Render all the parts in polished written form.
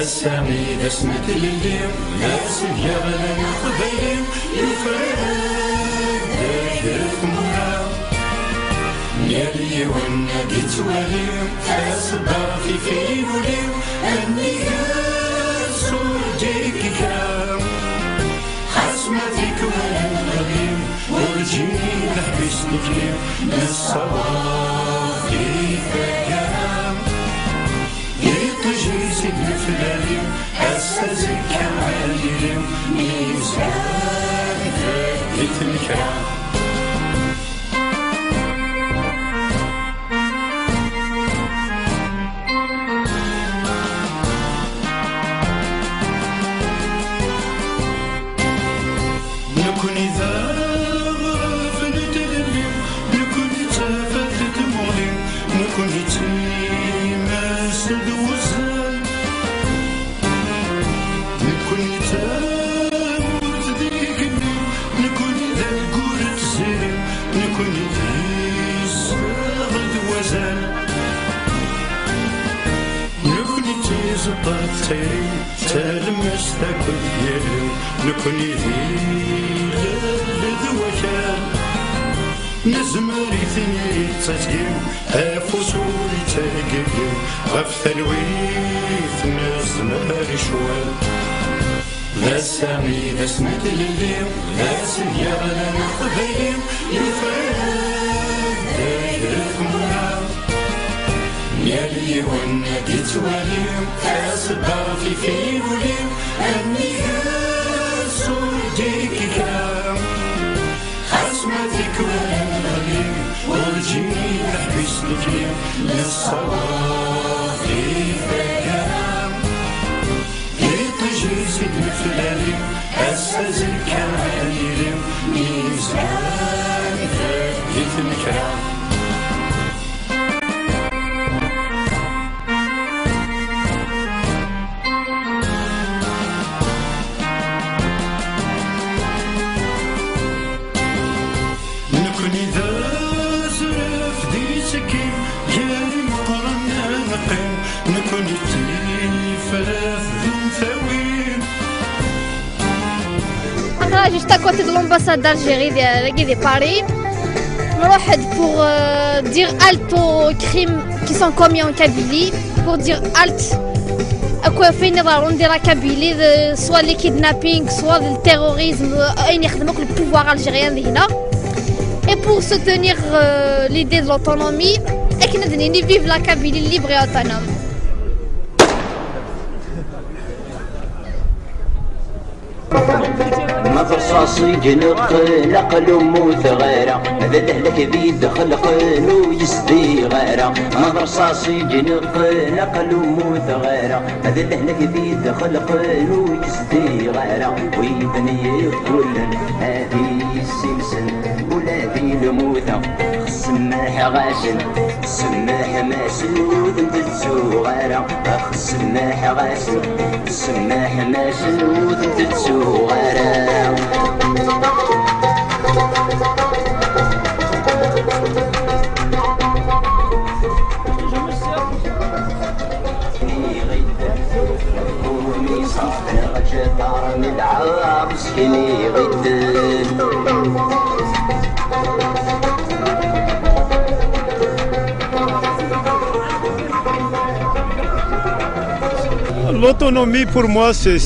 السامي ذا سمت لليم ناس اليغلان قبيليم يفرق داكركمنا نيالي والنبي تواليم فاسبا في فينوليم أني ياسور ديك كام حسمتك والغليم ورجيني نحبس نكليم نصوافي فكام يطجي سيد فلاليم أسازي كماليم ميزان فاكت الكرام نكون إذا غرفت الليل نكون تفاتت مغلي نكون تيماسد وزال نكون تاموت ديك الليل نكون إذا القورة زين نكون إذا الزاغد وزال نكون تيزبط تيري تلمس تاكل يلي نكون إذا نزمري ثني تسقيم أفوسوري تاقيم غف ثلويث نزمري شوال ذا السامي ذا سمت لليم ذا سيغلان قبيليم يفرق داكركمنا نيالي والنبي تواليم فاسبا في فينوليم أني ياسور ديك كام حسمتك والغليم ورجيني نحبس نكليم للصوافي فكام يطجي سيد الفلاليم أسازي كماليم ميزان فاكت الكرام نكون إذا زرف دي سكين جاني مقرنا نقيم نكون تيفاث ذو ثوين أنا juste à côté de l'ambassade d'Algérie de Paris. pour dire halte aux crimes qui sont commis en Kabylie, pour dire halte à quoi fait la Kabylie, soit les kidnappings, soit le terrorisme, le pouvoir algérien. Et pour soutenir l'idée de l'autonomie, et que nous vivons la Kabylie libre et autonome. مفرصاصي جنق نقل مثغيرة هذا لهلك بيد خلقن ويسدي غيرة مفرصاصي جنق نقل مثغيرة هذا لهلك بيد خلقن ويسدي غيرة ويبني كلن هذه السلسل ولا في الموثة السماح غاشن السماح ماشن وذنت الزغيرة أخ السماح غاشن السماح ماشن وذنت الزغيرة L'autonomie pour moi c'est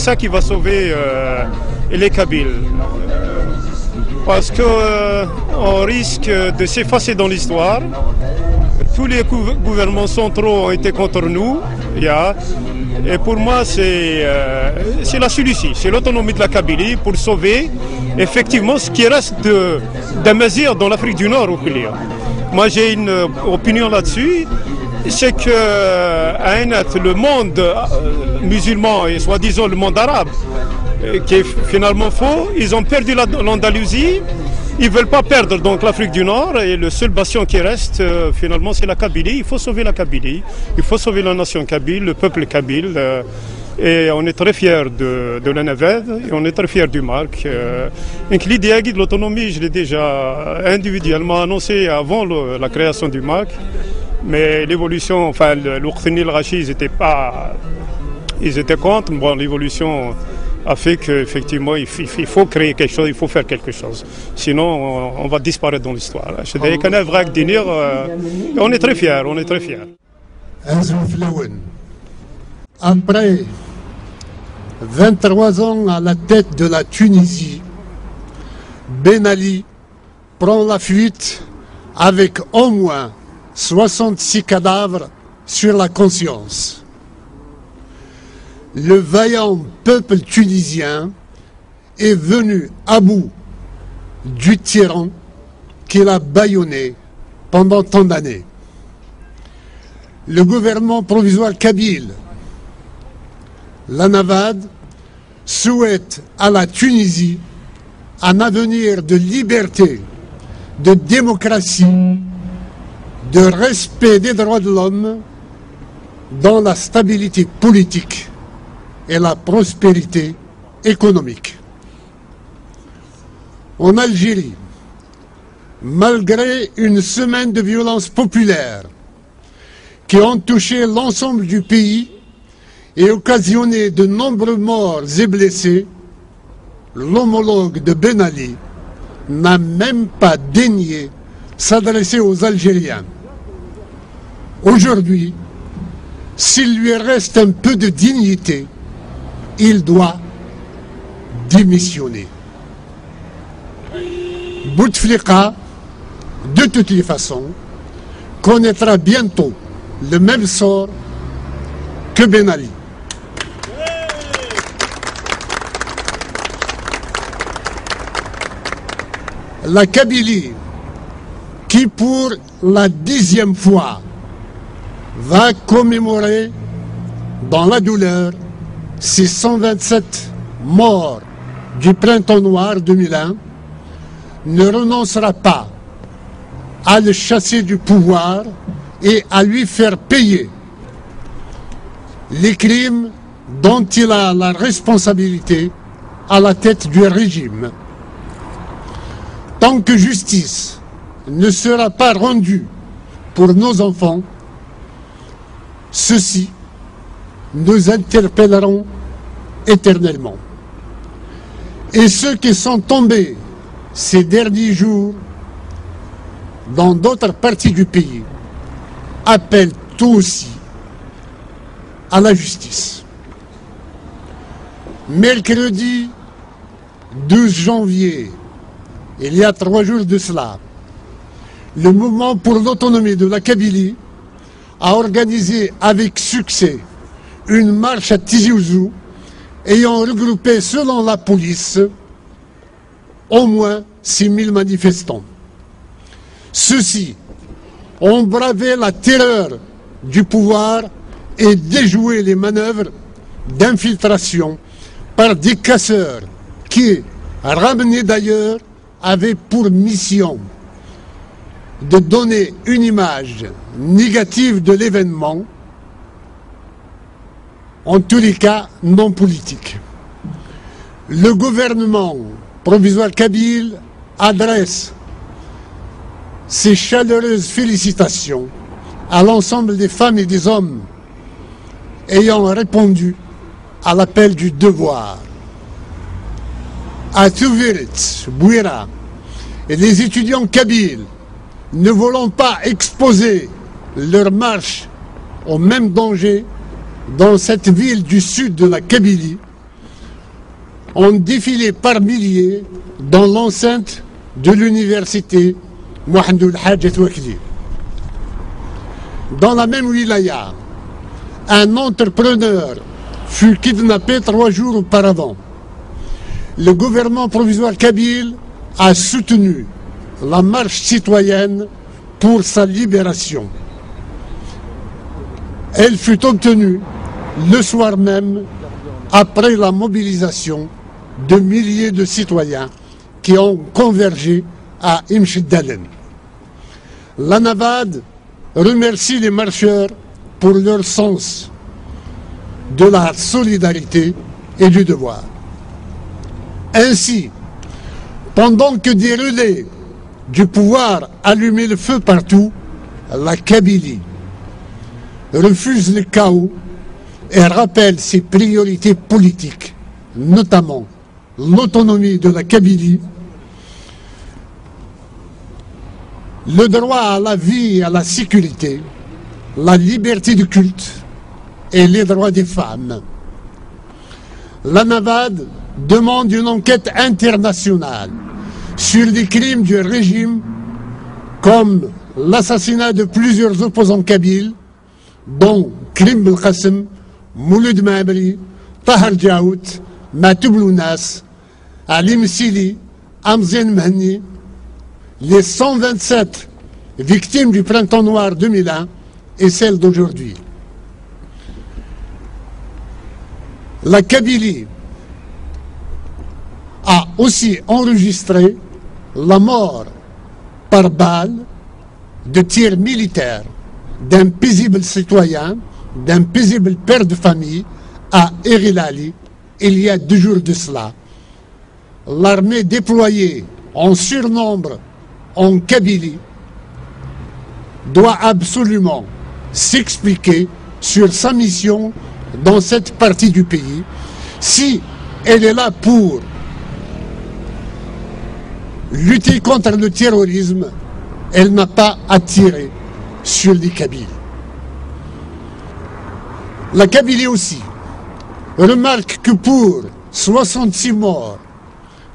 ça qui va sauver les Kabyles. Parce qu'on risque de s'effacer dans l'histoire. Tous les gouvernements centraux ont été contre nous. Et pour moi c'est la solution, c'est l'autonomie de la Kabylie pour sauver effectivement ce qui reste d'Amazigh dans l'Afrique du Nord. Moi j'ai une opinion là-dessus. C'est que le monde musulman et soi-disant le monde arabe, qui est finalement faux, ils ont perdu l'Andalousie, ils ne veulent pas perdre donc l'Afrique du Nord et le seul bastion qui reste finalement c'est la Kabylie. Il faut sauver la Kabylie, il faut sauver la nation kabyle, le peuple kabyle. Et on est très fiers de la Naved et on est très fiers du Marc. Donc l'idée de l'autonomie, je l'ai déjà individuellement annoncé avant la création du Marc. Mais l'évolution, enfin, le Rachid n'était pas ils étaient contre. Bon, l'évolution a fait qu'effectivement, il faut créer quelque chose, il faut faire quelque chose. Sinon, on va disparaître dans l'histoire. On est très fiers, on est très fiers. Après 23 ans à la tête de la Tunisie, Ben Ali prend la fuite avec au moins 66 cadavres sur la conscience. Le vaillant peuple tunisien est venu à bout du tyran qu'il a bâillonné pendant tant d'années. Le gouvernement provisoire kabyle, la NAVAD, souhaite à la Tunisie un avenir de liberté, de démocratie, de respect des droits de l'homme, dans la stabilité politique et la prospérité économique. En Algérie, malgré une semaine de violences populaires qui ont touché l'ensemble du pays et occasionné de nombreux morts et blessés, l'homologue de Ben Ali n'a même pas daigné s'adresser aux Algériens. Aujourd'hui, s'il lui reste un peu de dignité, il doit démissionner. Bouteflika, de toutes les façons, connaîtra bientôt le même sort que Ben Ali. La Kabylie, qui pour la 10e fois va commémorer dans la douleur ces 127 morts du printemps noir 2001, ne renoncera pas à le chasser du pouvoir et à lui faire payer les crimes dont il a la responsabilité à la tête du régime. Tant que justice ne sera pas rendue pour nos enfants, ceux-ci nous interpelleront éternellement. Et ceux qui sont tombés ces derniers jours dans d'autres parties du pays appellent tout aussi à la justice. Mercredi 12 janvier, il y a 3 jours de cela, le mouvement pour l'autonomie de la Kabylie a organisé avec succès une marche à Tizi Ouzou ayant regroupé, selon la police, au moins 6 000 manifestants. Ceux-ci ont bravé la terreur du pouvoir et déjoué les manœuvres d'infiltration par des casseurs qui, ramenés d'ailleurs, avaient pour mission de donner une image négative de l'événement, en tous les cas non politique. Le gouvernement provisoire kabyle adresse ses chaleureuses félicitations à l'ensemble des femmes et des hommes ayant répondu à l'appel du devoir. À Tuvirit, Bouira et les étudiants kabyles ne voulant pas exposer leur marche au même danger dans cette ville du sud de la Kabylie, ont défilé par milliers dans l'enceinte de l'université Mohamedou Hadj Ouakili. Dans la même wilaya, un entrepreneur fut kidnappé 3 jours auparavant. Le gouvernement provisoire kabyle a soutenu la marche citoyenne pour sa libération. Elle fut obtenue le soir même après la mobilisation de milliers de citoyens qui ont convergé à Imchiddalen. La NAVAD remercie les marcheurs pour leur sens de la solidarité et du devoir. Ainsi, pendant que des relais du pouvoir allumaient le feu partout, la Kabylie refuse le chaos et rappelle ses priorités politiques, notamment l'autonomie de la Kabylie, le droit à la vie et à la sécurité, la liberté de culte et les droits des femmes. La NAVAD demande une enquête internationale sur les crimes du régime comme l'assassinat de plusieurs opposants kabyles, dont Krim Belkacem, Mouloud Mabri, Tahar Djaout, Matoub Lounas, Ali Msili, Amzen Mahni, les 127 victimes du Printemps Noir 2001 et celles d'aujourd'hui. La Kabylie a aussi enregistré la mort par balle de tir militaire d'un paisible citoyen, d'un paisible père de famille à Erilali, il y a 2 jours de cela. L'armée déployée en surnombre en Kabylie doit absolument s'expliquer sur sa mission dans cette partie du pays. Si elle est là pour lutter contre le terrorisme, elle n'a pas à tirer sur les Kabyles. La Kabylie aussi remarque que pour 66 morts,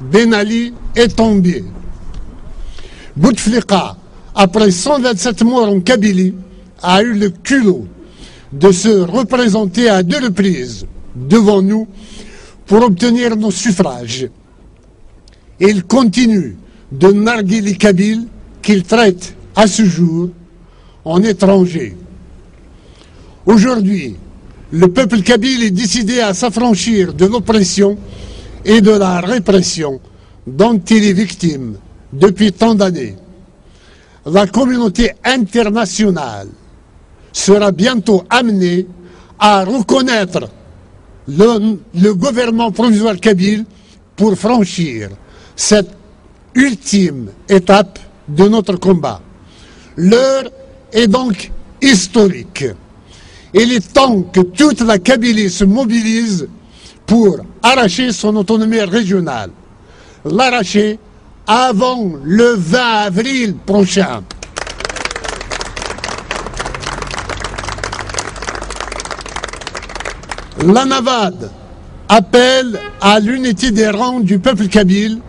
Ben Ali est tombé. Bouteflika, après 127 morts en Kabylie, a eu le culot de se représenter à 2 reprises devant nous pour obtenir nos suffrages. Il continue de narguer les Kabyles qu'il traite à ce jour en étrangers. Aujourd'hui, le peuple kabyle est décidé à s'affranchir de l'oppression et de la répression dont il est victime depuis tant d'années. La communauté internationale sera bientôt amenée à reconnaître le gouvernement provisoire kabyle pour franchir cette ultime étape de notre combat. L'heure est donc historique. Il est temps que toute la Kabylie se mobilise pour arracher son autonomie régionale. L'arracher avant le 20 avril prochain. La NAVAD appelle à l'unité des rangs du peuple kabyle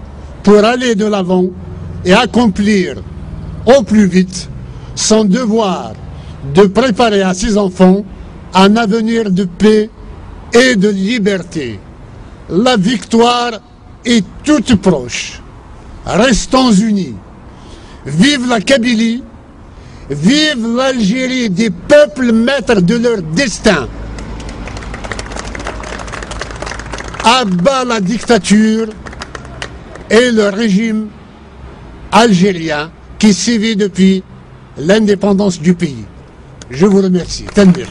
pour aller de l'avant et accomplir au plus vite son devoir de préparer à ses enfants un avenir de paix et de liberté. La victoire est toute proche. Restons unis. Vive la Kabylie, vive l'Algérie des peuples maîtres de leur destin. À bas la dictature et le régime algérien qui sévit depuis l'indépendance du pays. Je vous remercie. Tanbir.